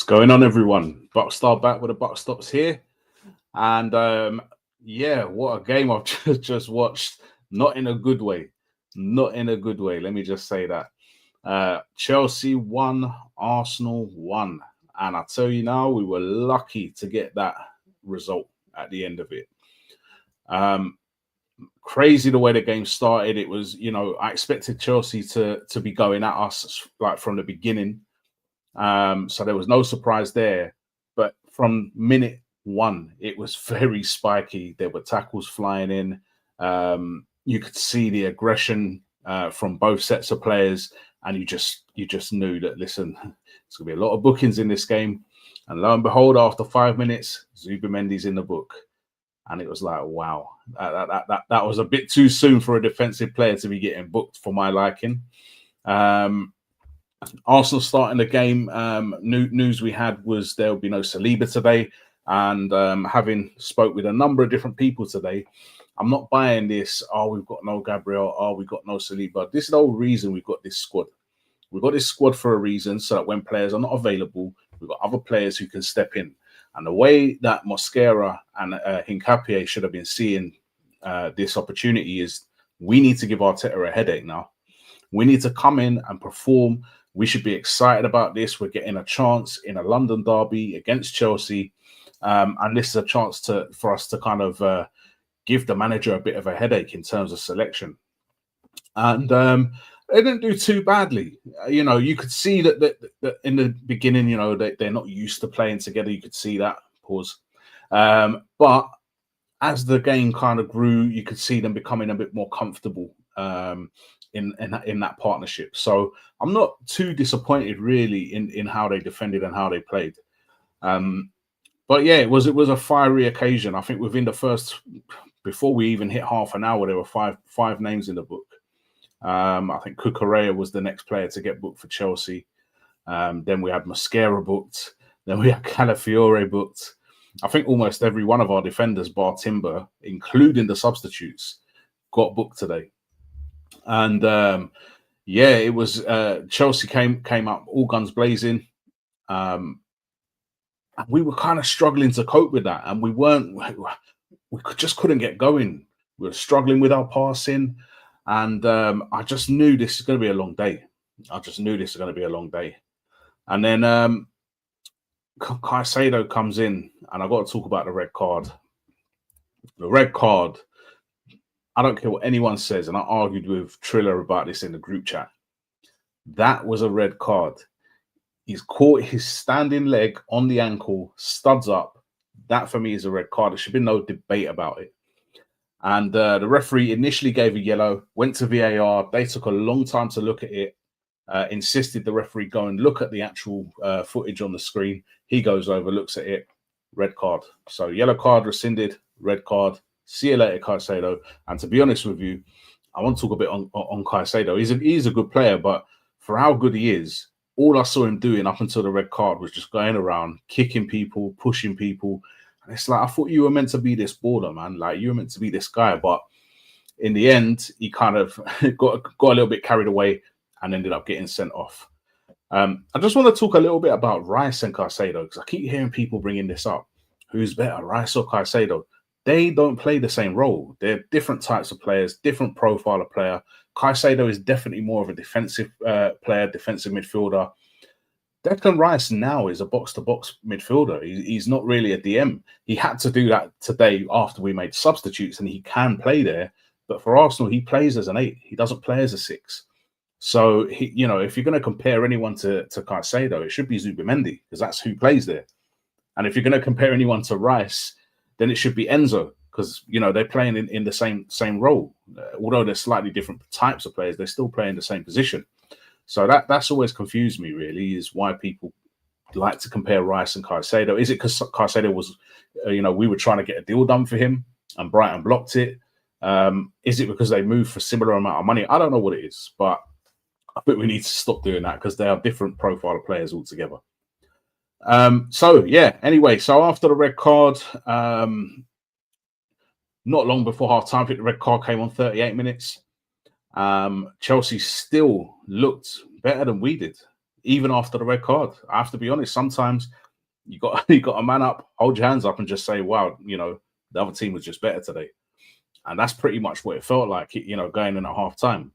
going on, everyone? Buckstar back with the Buck Stops here. And yeah, what a game I've just watched. Not in a good way. Not in a good way. Let me just say that. Chelsea won, Arsenal won. And I tell you now, we were lucky to get that result at the end of it. Crazy the way the game started. It was, I expected Chelsea to be going at us like from the beginning. So there was no surprise there. But from minute one, it was very spiky. There were tackles flying in. You could see the aggression from both sets of players, and you just knew that, listen, there's gonna be a lot of bookings in this game. And lo and behold, after 5 minutes, Zubimendi's in the book. And it was like, wow, that was a bit too soon for a defensive player to be getting booked for my liking. Arsenal starting the game, news we had was there will be no Saliba today. And having spoke with a number of different people today, I'm not buying this. Oh, we've got no Gabriel. Oh, we've got no Saliba. This is the whole reason we've got this squad. We've got this squad for a reason, so that when players are not available, we've got other players who can step in. And the way that Mosquera and Hincapié should have been seeing this opportunity is we need to give Arteta a headache now. We need to come in and perform. We should be excited about this. We're getting a chance in a London derby against Chelsea. And this is a chance for us to kind of give the manager a bit of a headache in terms of selection. And they didn't do too badly. You could see that in the beginning, they're not used to playing together. You could see that. Pause. But as the game kind of grew, you could see them becoming a bit more comfortable in that partnership. So I'm not too disappointed really in how they defended and how they played. But yeah, it was a fiery occasion. I think within the first, before we even hit half an hour, there were five names in the book. I think Cucurella was the next player to get booked for Chelsea. Then we had Mosquera booked. Then we had Calafiore booked. I think almost every one of our defenders, bar Timber, including the substitutes, got booked today. And yeah, it was Chelsea came up all guns blazing. We were kind of struggling to cope with that, and we just couldn't get going. We were struggling with our passing. And I just knew this is going to be a long day. And then Caicedo comes in, and I've got to talk about the red card. The red card, I don't care what anyone says, and I argued with Triller about this in the group chat. That was a red card. He's caught his standing leg on the ankle, studs up. That, for me, is a red card. There should be no debate about it. And the referee initially gave a yellow, went to VAR. They took a long time to look at it, insisted the referee go and look at the actual footage on the screen. He goes over, looks at it, red card. So yellow card rescinded, red card. See you later, Caicedo. And to be honest with you, I want to talk a bit on Caicedo. He's a good player, but for how good he is, all I saw him doing up until the red card was just going around, kicking people, pushing people. It's like, I thought you were meant to be this baller, man. Like, you were meant to be this guy. But in the end, he kind of got a little bit carried away and ended up getting sent off. I just want to talk a little bit about Rice and Caicedo, because I keep hearing people bringing this up. Who's better, Rice or Caicedo? They don't play the same role. They're different types of players, different profile of player. Caicedo is definitely more of a defensive player, defensive midfielder. Declan Rice now is a box-to-box midfielder. He's not really a DM. He had to do that today after we made substitutes, and he can play there. But for Arsenal, he plays as an 8. He doesn't play as a 6. So, if you're going to compare anyone to Caicedo, it should be Zubimendi, because that's who plays there. And if you're going to compare anyone to Rice, then it should be Enzo, because, they're playing in the same role. Although they're slightly different types of players, they're still playing the same position. So that's always confused me, really, is why people like to compare Rice and Caicedo. Is it because Caicedo was, we were trying to get a deal done for him and Brighton blocked it? Is it because they moved for similar amount of money? I don't know what it is, but I think we need to stop doing that, because they are different profile of players altogether. So, yeah, anyway, so after the red card, not long before half-time, I think the red card came on 38 minutes. Chelsea still looked better than we did. even after the red card. I have to be honest. Sometimes you got a man up, hold your hands up, and just say, "Wow, the other team was just better today." And that's pretty much what it felt like. Going in at half time.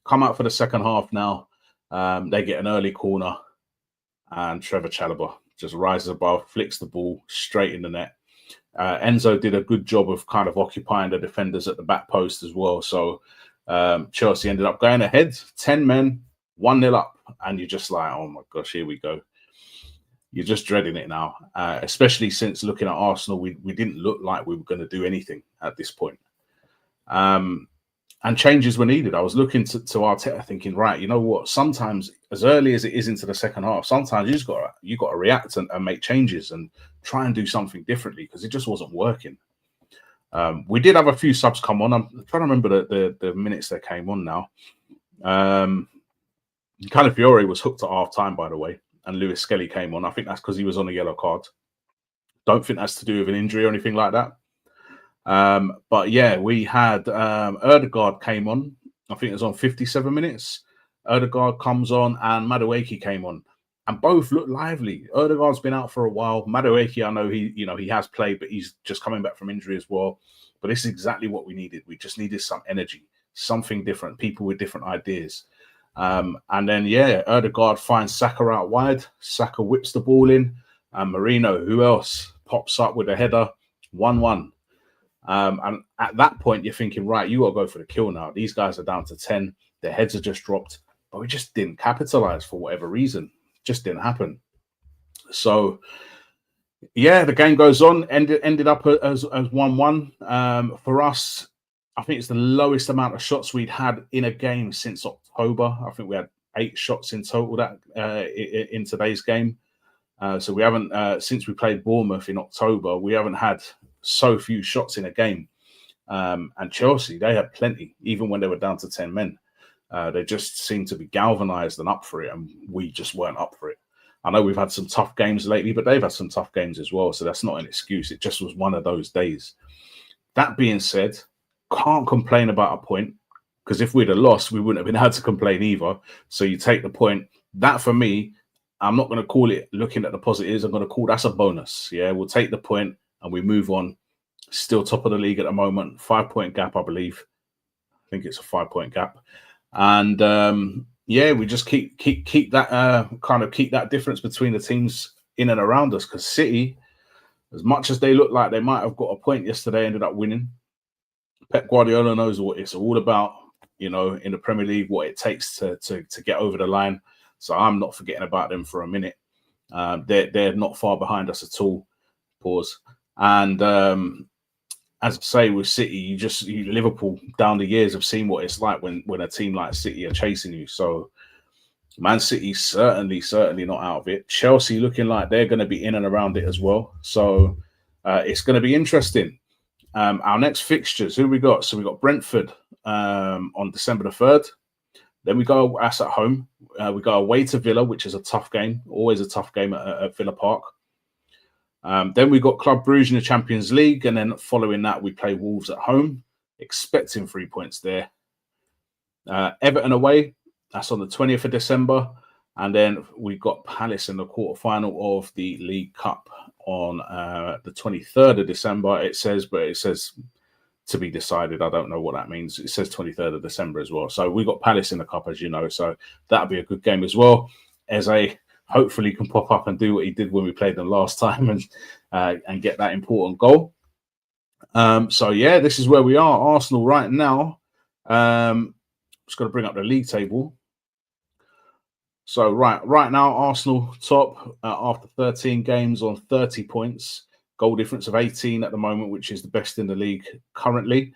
Come out for the second half now. They get an early corner, and Trevor Chalobah just rises above, flicks the ball straight in the net. Enzo did a good job of kind of occupying the defenders at the back post as well. So Chelsea ended up going ahead, 10 men, 1-0 up. And you're just like, oh my gosh, here we go. You're just dreading it now, especially since looking at Arsenal, we didn't look like we were going to do anything at this point. And changes were needed. I was looking to Arteta thinking, right, you know what? Sometimes, as early as it is into the second half, sometimes you got to react and make changes and try and do something differently because it just wasn't working. We did have a few subs come on. I'm trying to remember the minutes that came on now. Calafiore was hooked at half time, by the way, and Lewis Skelly came on. I think that's because he was on a yellow card. Don't think that's to do with an injury or anything like that. But yeah, we had Ødegaard came on. I think it was on 57 minutes. Ødegaard comes on and Madueke came on, and both look lively. Ødegaard's been out for a while. Madueke, I know he has played, but he's just coming back from injury as well. But this is exactly what we needed. We just needed some energy, something different, people with different ideas. And then Ødegaard finds Saka out wide. Saka whips the ball in, and Marino, who else, pops up with a header, 1-1. And at that point, you're thinking, right, you got to go for the kill now. These guys are down to 10. Their heads are just dropped. But we just didn't capitalize for whatever reason. Just didn't happen. So, yeah, the game goes on. Ended up as 1-1. For us, I think it's the lowest amount of shots we'd had in a game since October. I think we had 8 shots in total in today's game. So we haven't, since we played Bournemouth in October, we haven't had so few shots in a game. And Chelsea, they had plenty, even when they were down to 10 men. They just seemed to be galvanized and up for it, and we just weren't up for it. I know we've had some tough games lately, but they've had some tough games as well, so that's not an excuse. It just was one of those days. That being said, can't complain about a point, because if we'd have lost, we wouldn't have been able to complain either. So you take the point. That, for me, I'm not going to call it looking at the positives. I'm going to call that's a bonus. Yeah, we'll take the point and we move on. Still top of the league at the moment. 5-point gap, I believe. I think it's a 5-point gap. And we just keep that keep that difference between the teams in and around us. Because City, as much as they look like they might have got a point yesterday, ended up winning. Pep Guardiola knows what it's all about, in the Premier League, what it takes to get over the line. So I'm not forgetting about them for a minute. They're not far behind us at all. Pause. And as I say, with City, Liverpool down the years have seen what it's like when a team like City are chasing you. So Man City certainly not out of it. Chelsea looking like they're going to be in and around it as well. So it's going to be interesting. Our next fixtures, who we got? So we got Brentford on December the 3rd. Then we go, that's at home. We go away to Villa, which is a tough game. Always a tough game at Villa Park. Then we got Club Brugge in the Champions League. And then following that, we play Wolves at home, expecting 3 points there. Everton away, that's on the 20th of December. And then we've got Palace in the quarterfinal of the League Cup on the 23rd of December. It says to be decided. I don't know what that means. It says 23rd of December as well. So we got Palace in the cup, as you know. So that'll be a good game as well. Eze hopefully can pop up and do what he did when we played them last time and get that important goal. So yeah, this is where we are. Arsenal right now. Just got to bring up the league table. So right now, Arsenal top after 13 games on 30 points. Goal difference of 18 at the moment, which is the best in the league currently.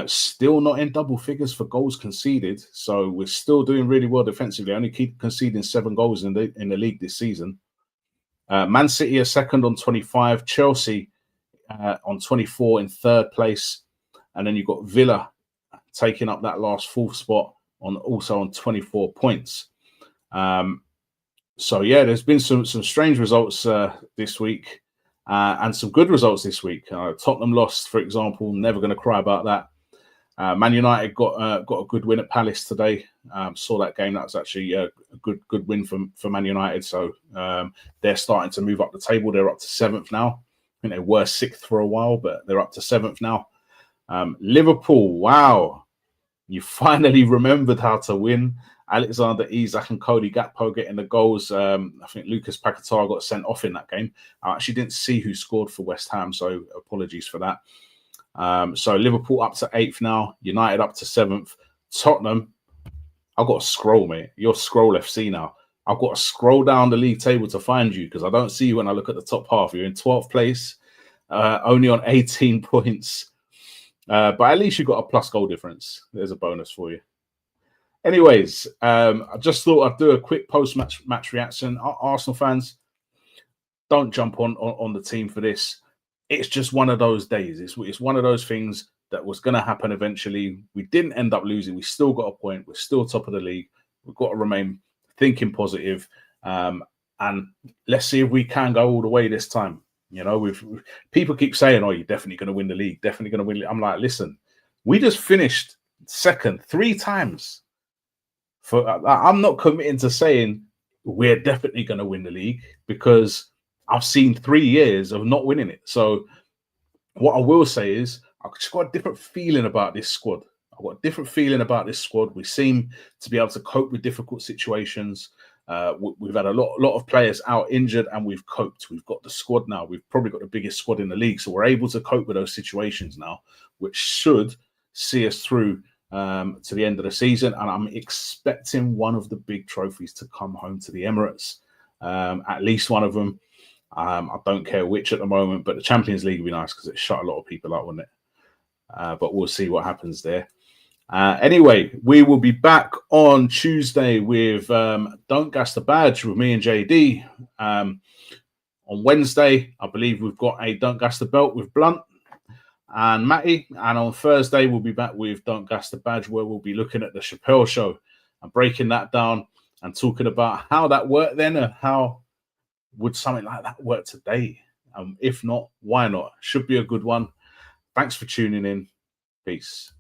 Still not in double figures for goals conceded. So we're still doing really well defensively. Only keep conceding 7 goals in the league this season. Man City are second on 25. Chelsea on 24 in third place. And then you've got Villa taking up that last 4th spot also on 24 points. So yeah, there's been some strange results this week. And some good results this week. Tottenham lost, for example. Never going to cry about that. Man United got a good win at Palace today. Saw that game. That was actually a good win for Man United. So they're starting to move up the table. They're up to 7th now. I think they were 6th for a while, but they're up to 7th now. Liverpool, wow. You finally remembered how to win. Alexander Isak and Cody Gakpo getting the goals. I think Lucas Paquetá got sent off in that game. I actually didn't see who scored for West Ham, so apologies for that. So Liverpool up to 8th now. United up to 7th. Tottenham, I've got to scroll, mate. You're Scroll FC now. I've got to scroll down the league table to find you because I don't see you when I look at the top half. You're in 12th place, only on 18 points. But at least you got a plus goal difference. There's a bonus for you. Anyways, I just thought I'd do a quick post-match reaction. Arsenal fans, don't jump on the team for this. It's just one of those days. It's one of those things that was going to happen eventually. We didn't end up losing. We still got a point. We're still top of the league. We've got to remain thinking positive. And let's see if we can go all the way this time. You know, people keep saying, "Oh, you're definitely going to win the league. Definitely going to win." I'm like, listen, we just finished 2nd 3 times. I'm not committing to saying we're definitely going to win the league because I've seen 3 years of not winning it. So what I will say is I've just got a different feeling about this squad. I've got a different feeling about this squad. We seem to be able to cope with difficult situations. We've had a lot of players out injured and we've coped. We've got the squad now. We've probably got the biggest squad in the league. So we're able to cope with those situations now, which should see us through to the end of the season. And I'm expecting one of the big trophies to come home to the Emirates. At least one of them. I don't care which at the moment, but the Champions League would be nice because it shut a lot of people out, wouldn't it? But we'll see what happens there. Anyway, we will be back on Tuesday with Don't Gas the Badge with me and JD. On Wednesday, I believe we've got a Don't Gas the Belt with Blunt and Matty. And on Thursday, we'll be back with Don't Gas the Badge, where we'll be looking at the Chappelle Show and breaking that down and talking about how that worked then and how would something like that work today. If not, why not? Should be a good one. Thanks for tuning in. Peace.